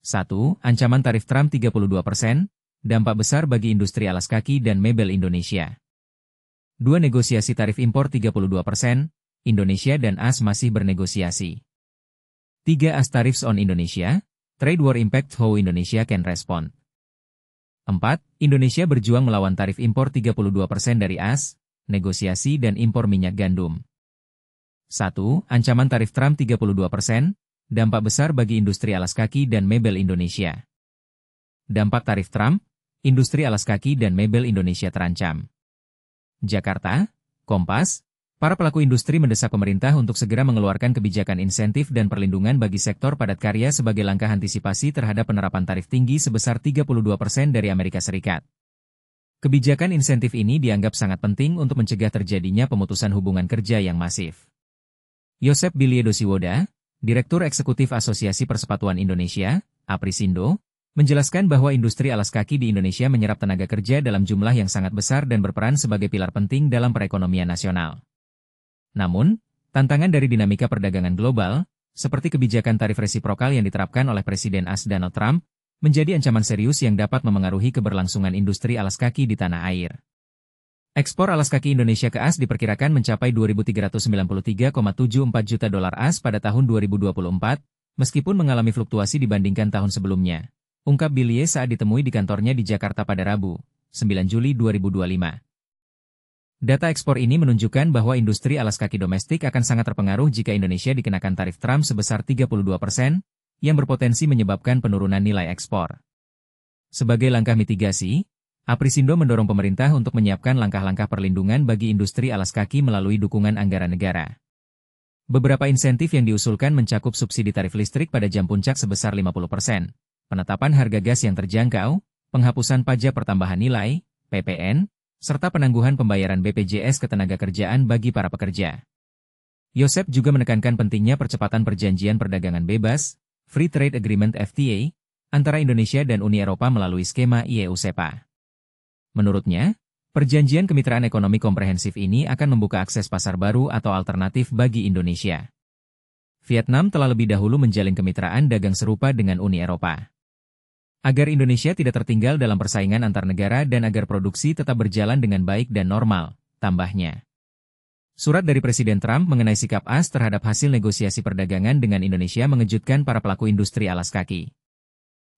1. Ancaman tarif Trump 32%, dampak besar bagi industri alas kaki dan mebel Indonesia. 2. Negosiasi tarif impor 32%, Indonesia dan AS masih bernegosiasi. 3. AS Tariffs on Indonesia, Trade War Impact How Indonesia Can Respond. 4. Indonesia berjuang melawan tarif impor 32% dari AS, negosiasi dan impor minyak gandum. 1. Ancaman tarif Trump 32%, dampak besar bagi industri alas kaki dan mebel Indonesia. Dampak tarif Trump, industri alas kaki dan mebel Indonesia terancam. Jakarta, Kompas, para pelaku industri mendesak pemerintah untuk segera mengeluarkan kebijakan insentif dan perlindungan bagi sektor padat karya sebagai langkah antisipasi terhadap penerapan tarif tinggi sebesar 32% dari Amerika Serikat. Kebijakan insentif ini dianggap sangat penting untuk mencegah terjadinya pemutusan hubungan kerja yang masif. Yosep Billie Dosiwoda, Direktur Eksekutif Asosiasi Persepatuan Indonesia, Aprisindo, menjelaskan bahwa industri alas kaki di Indonesia menyerap tenaga kerja dalam jumlah yang sangat besar dan berperan sebagai pilar penting dalam perekonomian nasional. Namun, tantangan dari dinamika perdagangan global, seperti kebijakan tarif resiprokal yang diterapkan oleh Presiden AS Donald Trump, menjadi ancaman serius yang dapat memengaruhi keberlangsungan industri alas kaki di tanah air. Ekspor alas kaki Indonesia ke AS diperkirakan mencapai 2.393,74 juta dolar AS pada tahun 2024, meskipun mengalami fluktuasi dibandingkan tahun sebelumnya, ungkap Billie saat ditemui di kantornya di Jakarta pada Rabu, 9 Juli 2025. Data ekspor ini menunjukkan bahwa industri alas kaki domestik akan sangat terpengaruh jika Indonesia dikenakan tarif Trump sebesar 32%, yang berpotensi menyebabkan penurunan nilai ekspor. Sebagai langkah mitigasi, Aprisindo mendorong pemerintah untuk menyiapkan langkah-langkah perlindungan bagi industri alas kaki melalui dukungan anggaran negara. Beberapa insentif yang diusulkan mencakup subsidi tarif listrik pada jam puncak sebesar 50%, penetapan harga gas yang terjangkau, penghapusan pajak pertambahan nilai, PPN, serta penangguhan pembayaran BPJS ketenagakerjaan bagi para pekerja. Yosep juga menekankan pentingnya percepatan perjanjian perdagangan bebas, Free Trade Agreement FTA, antara Indonesia dan Uni Eropa melalui skema IEU-SEPA. Menurutnya, perjanjian kemitraan ekonomi komprehensif ini akan membuka akses pasar baru atau alternatif bagi Indonesia. Vietnam telah lebih dahulu menjalin kemitraan dagang serupa dengan Uni Eropa. Agar Indonesia tidak tertinggal dalam persaingan antar negara dan agar produksi tetap berjalan dengan baik dan normal, tambahnya. Surat dari Presiden Trump mengenai sikap AS terhadap hasil negosiasi perdagangan dengan Indonesia mengejutkan para pelaku industri alas kaki.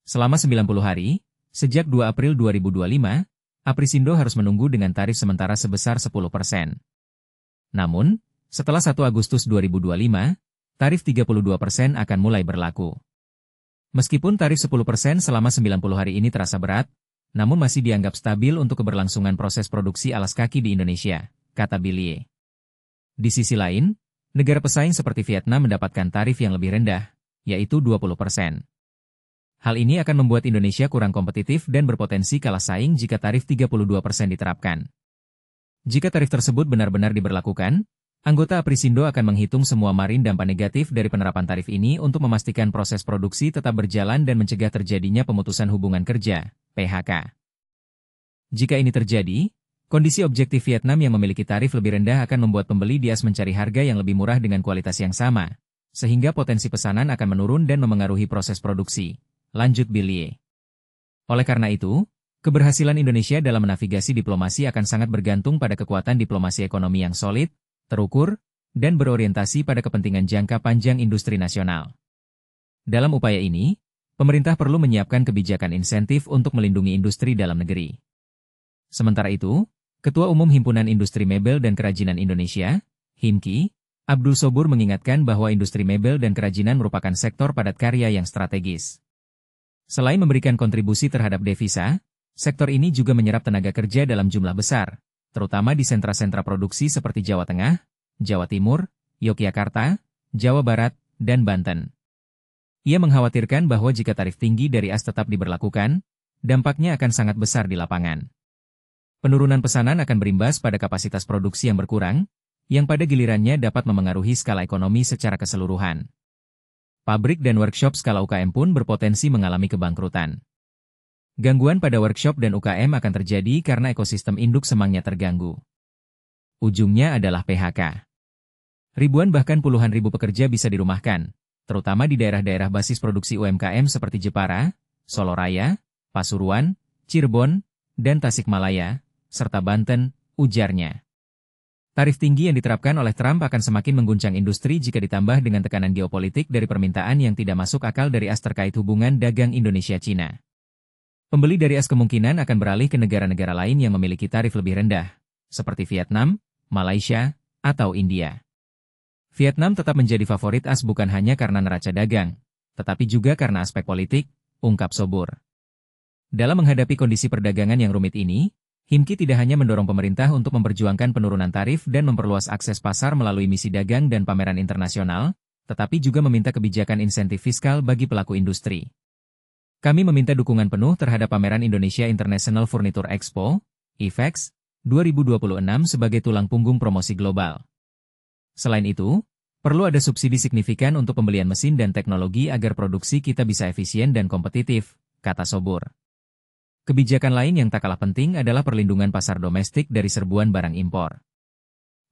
Selama 90 hari, sejak 2 April 2025, Aprisindo harus menunggu dengan tarif sementara sebesar 10%. Namun, setelah 1 Agustus 2025, tarif 32% akan mulai berlaku. Meskipun tarif 10% selama 90 hari ini terasa berat, namun masih dianggap stabil untuk keberlangsungan proses produksi alas kaki di Indonesia, kata Billie. Di sisi lain, negara pesaing seperti Vietnam mendapatkan tarif yang lebih rendah, yaitu 20%. Hal ini akan membuat Indonesia kurang kompetitif dan berpotensi kalah saing jika tarif 32% diterapkan. Jika tarif tersebut benar-benar diberlakukan, anggota Aprisindo akan menghitung semua marin dampak negatif dari penerapan tarif ini untuk memastikan proses produksi tetap berjalan dan mencegah terjadinya pemutusan hubungan kerja, PHK. Jika ini terjadi, kondisi objektif Vietnam yang memiliki tarif lebih rendah akan membuat pembeli di AS mencari harga yang lebih murah dengan kualitas yang sama, sehingga potensi pesanan akan menurun dan memengaruhi proses produksi. Lanjut Billie. Oleh karena itu, keberhasilan Indonesia dalam menavigasi diplomasi akan sangat bergantung pada kekuatan diplomasi ekonomi yang solid, terukur, dan berorientasi pada kepentingan jangka panjang industri nasional. Dalam upaya ini, pemerintah perlu menyiapkan kebijakan insentif untuk melindungi industri dalam negeri. Sementara itu, Ketua Umum Himpunan Industri Mebel dan Kerajinan Indonesia, HIMKI, Abdul Sobur mengingatkan bahwa industri mebel dan kerajinan merupakan sektor padat karya yang strategis. Selain memberikan kontribusi terhadap devisa, sektor ini juga menyerap tenaga kerja dalam jumlah besar, terutama di sentra-sentra produksi seperti Jawa Tengah, Jawa Timur, Yogyakarta, Jawa Barat, dan Banten. Ia mengkhawatirkan bahwa jika tarif tinggi dari AS tetap diberlakukan, dampaknya akan sangat besar di lapangan. Penurunan pesanan akan berimbas pada kapasitas produksi yang berkurang, yang pada gilirannya dapat memengaruhi skala ekonomi secara keseluruhan. Pabrik dan workshop skala UKM pun berpotensi mengalami kebangkrutan. Gangguan pada workshop dan UKM akan terjadi karena ekosistem induk semangnya terganggu. Ujungnya adalah PHK. Ribuan bahkan puluhan ribu pekerja bisa dirumahkan, terutama di daerah-daerah basis produksi UMKM seperti Jepara, Soloraya, Pasuruan, Cirebon, dan Tasikmalaya, serta Banten, ujarnya. Tarif tinggi yang diterapkan oleh Trump akan semakin mengguncang industri jika ditambah dengan tekanan geopolitik dari permintaan yang tidak masuk akal dari AS terkait hubungan dagang Indonesia-Cina. Pembeli dari AS kemungkinan akan beralih ke negara-negara lain yang memiliki tarif lebih rendah, seperti Vietnam, Malaysia, atau India. Vietnam tetap menjadi favorit AS bukan hanya karena neraca dagang, tetapi juga karena aspek politik, ungkap Sobur. Dalam menghadapi kondisi perdagangan yang rumit ini, Himki tidak hanya mendorong pemerintah untuk memperjuangkan penurunan tarif dan memperluas akses pasar melalui misi dagang dan pameran internasional, tetapi juga meminta kebijakan insentif fiskal bagi pelaku industri. Kami meminta dukungan penuh terhadap pameran Indonesia International Furniture Expo, IFEX, 2026 sebagai tulang punggung promosi global. Selain itu, perlu ada subsidi signifikan untuk pembelian mesin dan teknologi agar produksi kita bisa efisien dan kompetitif, kata Sobur. Kebijakan lain yang tak kalah penting adalah perlindungan pasar domestik dari serbuan barang impor.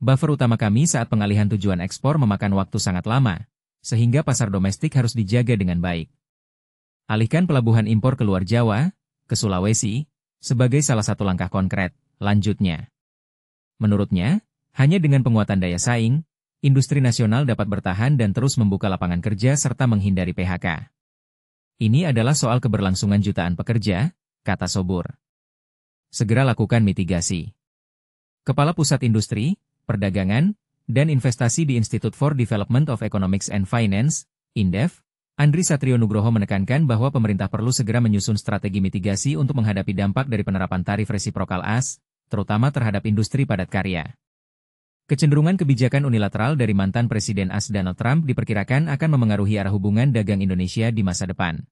Buffer utama kami saat pengalihan tujuan ekspor memakan waktu sangat lama, sehingga pasar domestik harus dijaga dengan baik. Alihkan pelabuhan impor ke luar Jawa, ke Sulawesi, sebagai salah satu langkah konkret, lanjutnya. Menurutnya, hanya dengan penguatan daya saing, industri nasional dapat bertahan dan terus membuka lapangan kerja serta menghindari PHK. Ini adalah soal keberlangsungan jutaan pekerja, kata Sobur. Segera lakukan mitigasi. Kepala Pusat Industri, Perdagangan, dan Investasi di Institute for Development of Economics and Finance, INDEF, Andri Satrio Nugroho menekankan bahwa pemerintah perlu segera menyusun strategi mitigasi untuk menghadapi dampak dari penerapan tarif resiprokal AS, terutama terhadap industri padat karya. Kecenderungan kebijakan unilateral dari mantan Presiden AS Donald Trump diperkirakan akan memengaruhi arah hubungan dagang Indonesia di masa depan.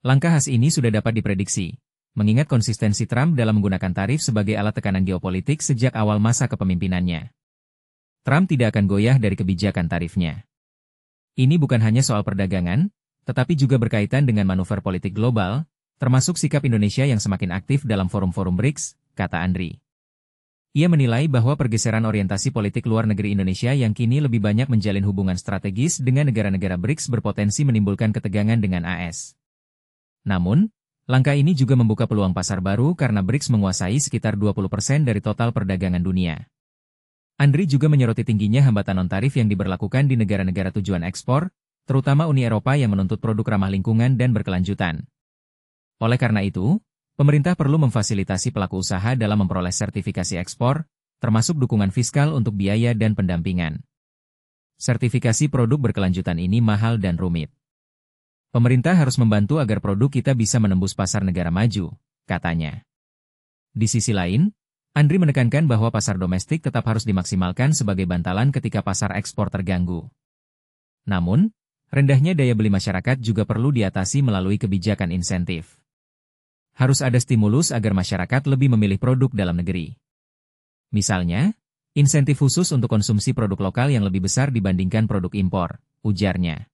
Langkah khas ini sudah dapat diprediksi, mengingat konsistensi Trump dalam menggunakan tarif sebagai alat tekanan geopolitik sejak awal masa kepemimpinannya. Trump tidak akan goyah dari kebijakan tarifnya. Ini bukan hanya soal perdagangan, tetapi juga berkaitan dengan manuver politik global, termasuk sikap Indonesia yang semakin aktif dalam forum-forum BRICS, kata Andri. Ia menilai bahwa pergeseran orientasi politik luar negeri Indonesia yang kini lebih banyak menjalin hubungan strategis dengan negara-negara BRICS berpotensi menimbulkan ketegangan dengan AS. Namun, langkah ini juga membuka peluang pasar baru karena BRICS menguasai sekitar 20% dari total perdagangan dunia. Andri juga menyoroti tingginya hambatan non-tarif yang diberlakukan di negara-negara tujuan ekspor, terutama Uni Eropa yang menuntut produk ramah lingkungan dan berkelanjutan. Oleh karena itu, pemerintah perlu memfasilitasi pelaku usaha dalam memperoleh sertifikasi ekspor, termasuk dukungan fiskal untuk biaya dan pendampingan. Sertifikasi produk berkelanjutan ini mahal dan rumit. Pemerintah harus membantu agar produk kita bisa menembus pasar negara maju, katanya. Di sisi lain, Andri menekankan bahwa pasar domestik tetap harus dimaksimalkan sebagai bantalan ketika pasar ekspor terganggu. Namun, rendahnya daya beli masyarakat juga perlu diatasi melalui kebijakan insentif. Harus ada stimulus agar masyarakat lebih memilih produk dalam negeri. Misalnya, insentif khusus untuk konsumsi produk lokal yang lebih besar dibandingkan produk impor, ujarnya.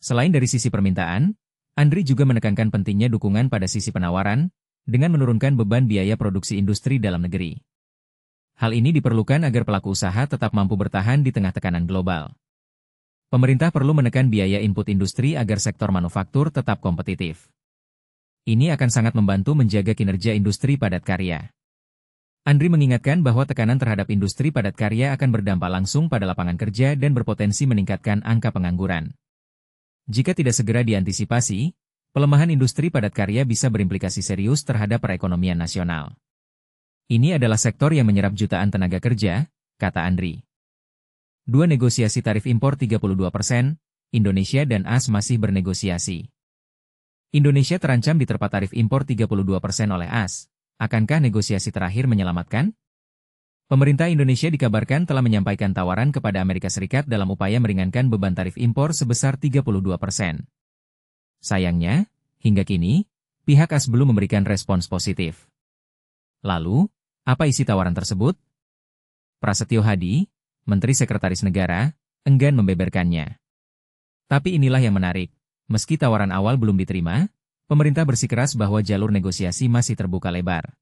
Selain dari sisi permintaan, Andri juga menekankan pentingnya dukungan pada sisi penawaran, dengan menurunkan beban biaya produksi industri dalam negeri. Hal ini diperlukan agar pelaku usaha tetap mampu bertahan di tengah tekanan global. Pemerintah perlu menekan biaya input industri agar sektor manufaktur tetap kompetitif. Ini akan sangat membantu menjaga kinerja industri padat karya. Andri mengingatkan bahwa tekanan terhadap industri padat karya akan berdampak langsung pada lapangan kerja dan berpotensi meningkatkan angka pengangguran. Jika tidak segera diantisipasi, pelemahan industri padat karya bisa berimplikasi serius terhadap perekonomian nasional. Ini adalah sektor yang menyerap jutaan tenaga kerja, kata Andri. Dua negosiasi tarif impor 32%, Indonesia dan AS masih bernegosiasi. Indonesia terancam diterpa tarif impor 32% oleh AS. Akankah negosiasi terakhir menyelamatkan? Pemerintah Indonesia dikabarkan telah menyampaikan tawaran kepada Amerika Serikat dalam upaya meringankan beban tarif impor sebesar 32%. Sayangnya, hingga kini, pihak AS belum memberikan respons positif. Lalu, apa isi tawaran tersebut? Prasetyo Hadi, Menteri Sekretaris Negara, enggan membeberkannya. Tapi inilah yang menarik, meski tawaran awal belum diterima, pemerintah bersikeras bahwa jalur negosiasi masih terbuka lebar.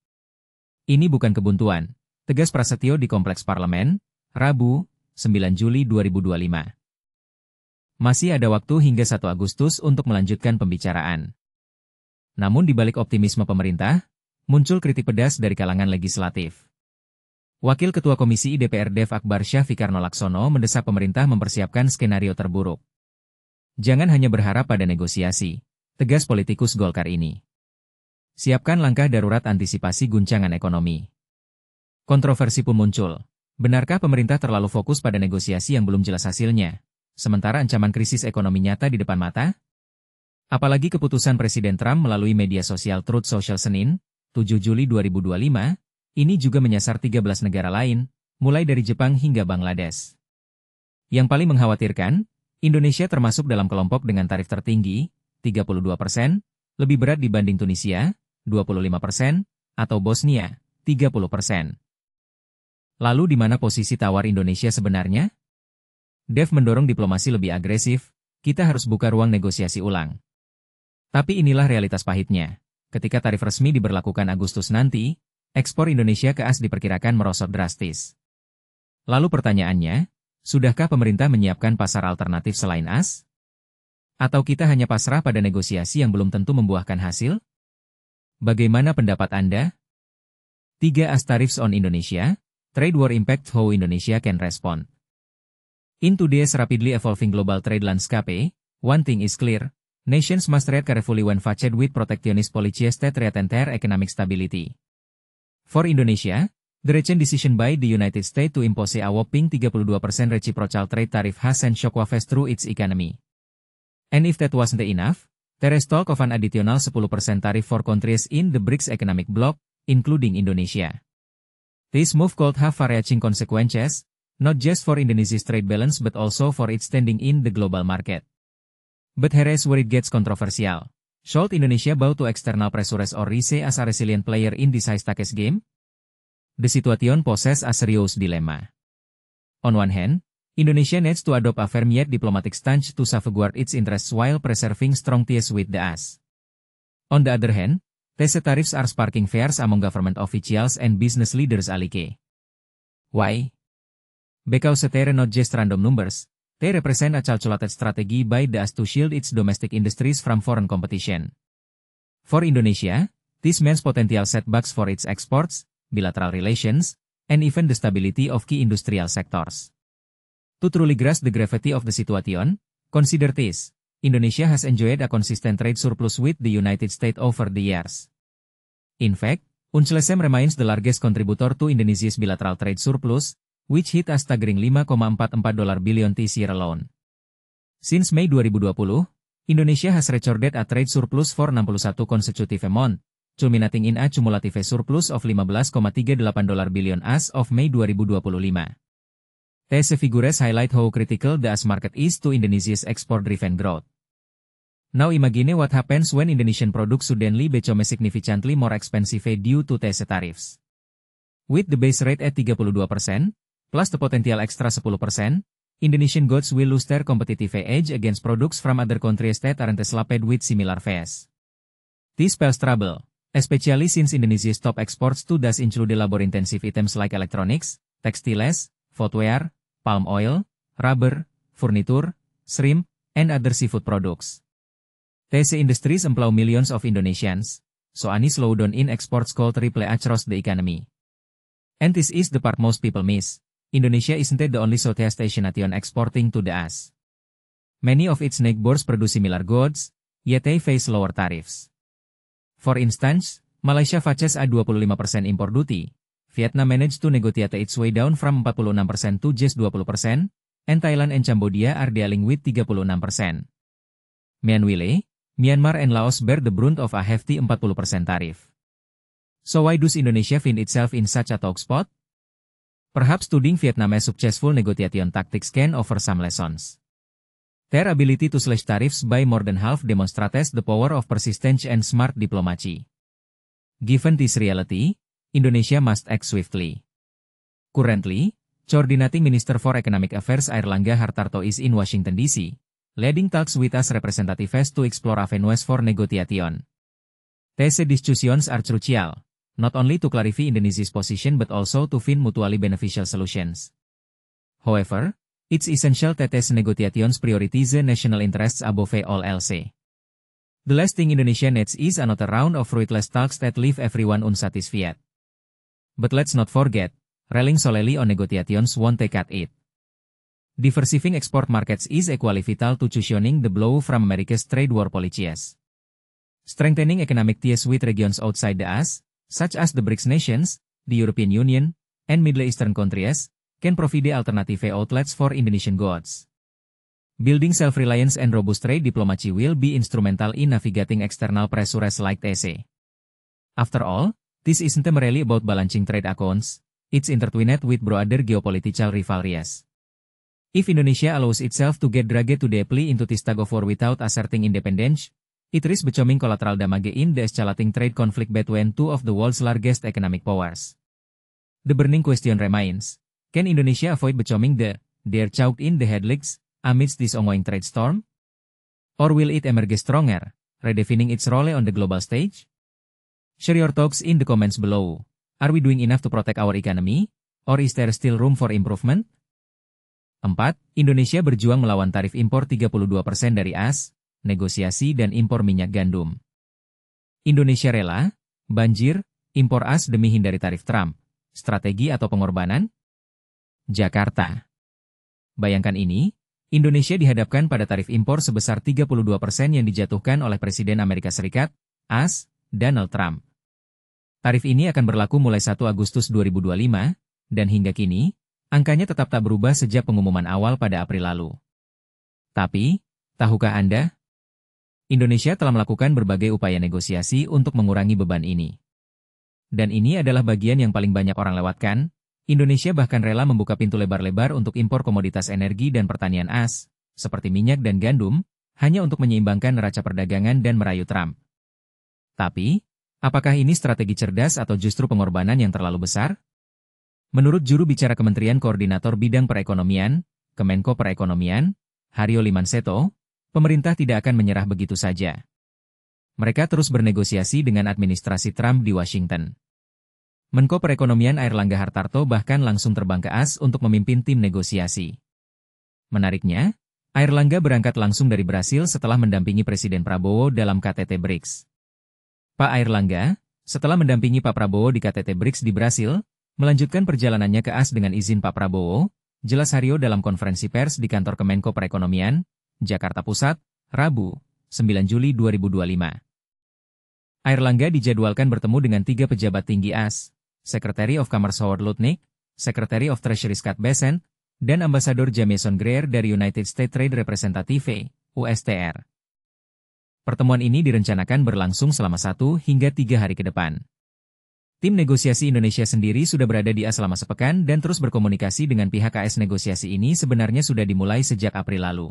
Ini bukan kebuntuan, tegas Prasetyo di Kompleks Parlemen, Rabu, 9 Juli 2025. Masih ada waktu hingga 1 Agustus untuk melanjutkan pembicaraan. Namun di balik optimisme pemerintah, muncul kritik pedas dari kalangan legislatif. Wakil Ketua Komisi DPR Dev Akbar Syafiqarno Laksono mendesak pemerintah mempersiapkan skenario terburuk. Jangan hanya berharap pada negosiasi, tegas politikus Golkar ini. Siapkan langkah darurat antisipasi guncangan ekonomi. Kontroversi pun muncul. Benarkah pemerintah terlalu fokus pada negosiasi yang belum jelas hasilnya, sementara ancaman krisis ekonomi nyata di depan mata? Apalagi keputusan Presiden Trump melalui media sosial Truth Social Senin, 7 Juli 2025, ini juga menyasar 13 negara lain, mulai dari Jepang hingga Bangladesh. Yang paling mengkhawatirkan, Indonesia termasuk dalam kelompok dengan tarif tertinggi, 32%, lebih berat dibanding Tunisia, 25%, atau Bosnia, 30%. Lalu di mana posisi tawar Indonesia sebenarnya? Dev mendorong diplomasi lebih agresif, kita harus buka ruang negosiasi ulang. Tapi inilah realitas pahitnya. Ketika tarif resmi diberlakukan Agustus nanti, ekspor Indonesia ke AS diperkirakan merosot drastis. Lalu pertanyaannya, sudahkah pemerintah menyiapkan pasar alternatif selain AS? Atau kita hanya pasrah pada negosiasi yang belum tentu membuahkan hasil? Bagaimana pendapat Anda? 3 AS Tariffs on Indonesia, Trade War Impact How Indonesia Can Respond. In today's rapidly evolving global trade landscape, one thing is clear, nations must react carefully when faced with protectionist policies that threaten their economic stability. For Indonesia, the recent decision by the United States to impose a whopping 32% reciprocal trade tariff has sent shockwaves through its economy. And if that wasn't enough, there is talk of an additional 10% tariff for countries in the BRICS economic bloc, including Indonesia. This move could have far-reaching consequences, not just for Indonesia's trade balance but also for its standing in the global market. But here is where it gets controversial. Should Indonesia bow to external pressures or rise as a resilient player in this high-stakes game? The situation poses a serious dilemma. On one hand, Indonesia needs to adopt a firm yet diplomatic stance to safeguard its interests while preserving strong ties with the AS. On the other hand, these tariffs are sparking fears among government officials and business leaders alike. Why? Because they are not just random numbers, they represent a calculated strategy by the AS to shield its domestic industries from foreign competition. For Indonesia, this means potential setbacks for its exports, bilateral relations, and even the stability of key industrial sectors. To truly grasp the gravity of the situation, consider this. Indonesia has enjoyed a consistent trade surplus with the United States over the years. In fact, UNCLESEM remains the largest contributor to Indonesia's bilateral trade surplus, which hit a staggering $5,44 billion this year alone. Since May 2020, Indonesia has recorded a trade surplus for 61 consecutive months, culminating in a cumulative surplus of $15,38 billion as of May 2025. These figures highlight how critical the AS market is to Indonesia's export-driven growth. Now imagine what happens when Indonesian products suddenly become significantly more expensive due to these tariffs. With the base rate at 32%, plus the potential extra 10%, Indonesian goods will lose their competitive edge against products from other countries that aren't slapped with similar fees. This spells trouble, especially since Indonesia's top exports to thus include labor-intensive items like electronics, textiles, footwear, palm oil, rubber, furniture, shrimp, and other seafood products. These industries employ millions of Indonesians, so any slowdown in exports could ripple across the economy. And this is the part most people miss. Indonesia isn't the only Southeast Asian nation exporting to the AS. Many of its neighbors produce similar goods, yet they face lower tariffs. For instance, Malaysia faces a 25% import duty, Vietnam managed to negotiate its way down from 46% to just 20%, and Thailand and Cambodia are dealing with 36%. Meanwhile, Myanmar and Laos bear the brunt of a hefty 40% tariff. So why does Indonesia find itself in such a tough spot? Perhaps studying Vietnam's successful negotiation tactics can offer some lessons. Their ability to slash tariffs by more than half demonstrates the power of persistence and smart diplomacy. Given this reality, Indonesia must act swiftly. Currently, Coordinating Minister for Economic Affairs Airlangga Hartarto is in Washington, D.C., leading talks with us representatives to explore avenues for negotiation. These discussions are crucial, not only to clarify Indonesia's position but also to find mutually beneficial solutions. However, It's essential that these negotiations prioritize national interests above all else. The last thing Indonesia needs is another round of fruitless talks that leave everyone unsatisfied. But let's not forget, relying solely on negotiations won't cut it. Diversifying export markets is equally vital to cushioning the blow from America's trade war policies. Strengthening economic ties with regions outside the US, such as the BRICS nations, the European Union, and Middle Eastern countries, can provide alternative outlets for Indonesian goods. Building self-reliance and robust trade diplomacy will be instrumental in navigating external pressures like this. After all, this isn't merely about balancing trade accounts, it's intertwined with broader geopolitical rivalries. If Indonesia allows itself to get dragged too deeply into this tug-of-war without asserting independence, it risks becoming collateral damage in the escalating trade conflict between two of the world's largest economic powers. The burning question remains, can Indonesia avoid becoming the deer caught in the headlights amidst this ongoing trade storm? Or will it emerge stronger, redefining its role on the global stage? Share your thoughts in the comments below. Are we doing enough to protect our economy? Or is there still room for improvement? 4. Indonesia berjuang melawan tarif impor 32% dari AS, negosiasi dan impor minyak gandum. Indonesia rela, banjir, impor AS demi hindari tarif Trump. Strategi atau pengorbanan? Jakarta. Bayangkan ini, Indonesia dihadapkan pada tarif impor sebesar 32% yang dijatuhkan oleh Presiden Amerika Serikat, AS, Donald Trump. Tarif ini akan berlaku mulai 1 Agustus 2025, dan hingga kini, angkanya tetap tak berubah sejak pengumuman awal pada April lalu. Tapi, tahukah Anda? Indonesia telah melakukan berbagai upaya negosiasi untuk mengurangi beban ini. Dan ini adalah bagian yang paling banyak orang lewatkan. Indonesia bahkan rela membuka pintu lebar-lebar untuk impor komoditas energi dan pertanian AS, seperti minyak dan gandum, hanya untuk menyeimbangkan neraca perdagangan dan merayu Trump. Tapi, apakah ini strategi cerdas atau justru pengorbanan yang terlalu besar? Menurut juru bicara Kementerian Koordinator Bidang Perekonomian, Kemenko Perekonomian, Haryo Limanseto, pemerintah tidak akan menyerah begitu saja. Mereka terus bernegosiasi dengan administrasi Trump di Washington. Menko Perekonomian Airlangga Hartarto bahkan langsung terbang ke AS untuk memimpin tim negosiasi. Menariknya, Airlangga berangkat langsung dari Brasil setelah mendampingi Presiden Prabowo dalam KTT BRICS. Pak Airlangga, setelah mendampingi Pak Prabowo di KTT BRICS di Brasil, melanjutkan perjalanannya ke AS dengan izin Pak Prabowo, jelas Haryo dalam konferensi pers di kantor Kemenko Perekonomian, Jakarta Pusat, Rabu, 9 Juli 2025. Airlangga dijadwalkan bertemu dengan 3 pejabat tinggi AS, Secretary of Commerce Howard Lutnick, Secretary of Treasury Scott Bessent, dan Ambasador Jamieson Greer dari United States Trade Representative, USTR. Pertemuan ini direncanakan berlangsung selama 1 hingga 3 hari ke depan. Tim negosiasi Indonesia sendiri sudah berada di AS selama sepekan dan terus berkomunikasi dengan pihak AS. Negosiasi ini sebenarnya sudah dimulai sejak April lalu.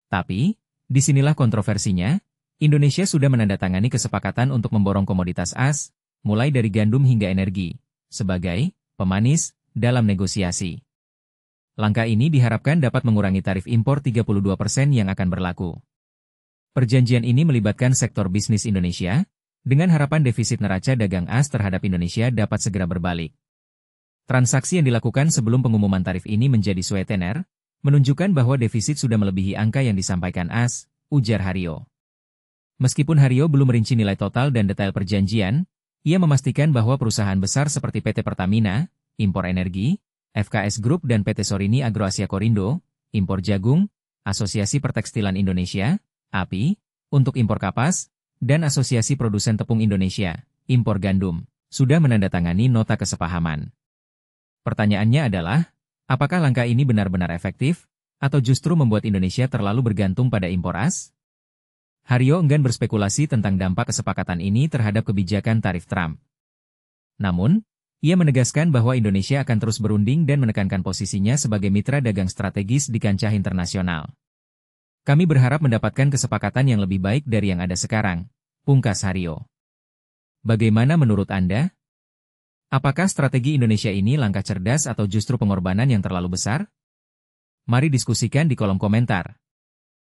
Tapi, disinilah kontroversinya, Indonesia sudah menandatangani kesepakatan untuk memborong komoditas AS, mulai dari gandum hingga energi, sebagai pemanis dalam negosiasi. Langkah ini diharapkan dapat mengurangi tarif impor 32% yang akan berlaku. Perjanjian ini melibatkan sektor bisnis Indonesia, dengan harapan defisit neraca dagang AS terhadap Indonesia dapat segera berbalik. Transaksi yang dilakukan sebelum pengumuman tarif ini menjadi sweetener, menunjukkan bahwa defisit sudah melebihi angka yang disampaikan AS, ujar Haryo. Meskipun Haryo belum merinci nilai total dan detail perjanjian, ia memastikan bahwa perusahaan besar seperti PT Pertamina, Impor Energi, FKS Group dan PT Sorini Agroasia Korindo, Impor Jagung, Asosiasi Pertekstilan Indonesia, API, untuk impor kapas, dan Asosiasi Produsen Tepung Indonesia, Impor Gandum, sudah menandatangani nota kesepahaman. Pertanyaannya adalah, apakah langkah ini benar-benar efektif, atau justru membuat Indonesia terlalu bergantung pada impor AS? Haryo enggan berspekulasi tentang dampak kesepakatan ini terhadap kebijakan tarif Trump. Namun, ia menegaskan bahwa Indonesia akan terus berunding dan menekankan posisinya sebagai mitra dagang strategis di kancah internasional. Kami berharap mendapatkan kesepakatan yang lebih baik dari yang ada sekarang, pungkas Haryo. Bagaimana menurut Anda? Apakah strategi Indonesia ini langkah cerdas atau justru pengorbanan yang terlalu besar? Mari diskusikan di kolom komentar.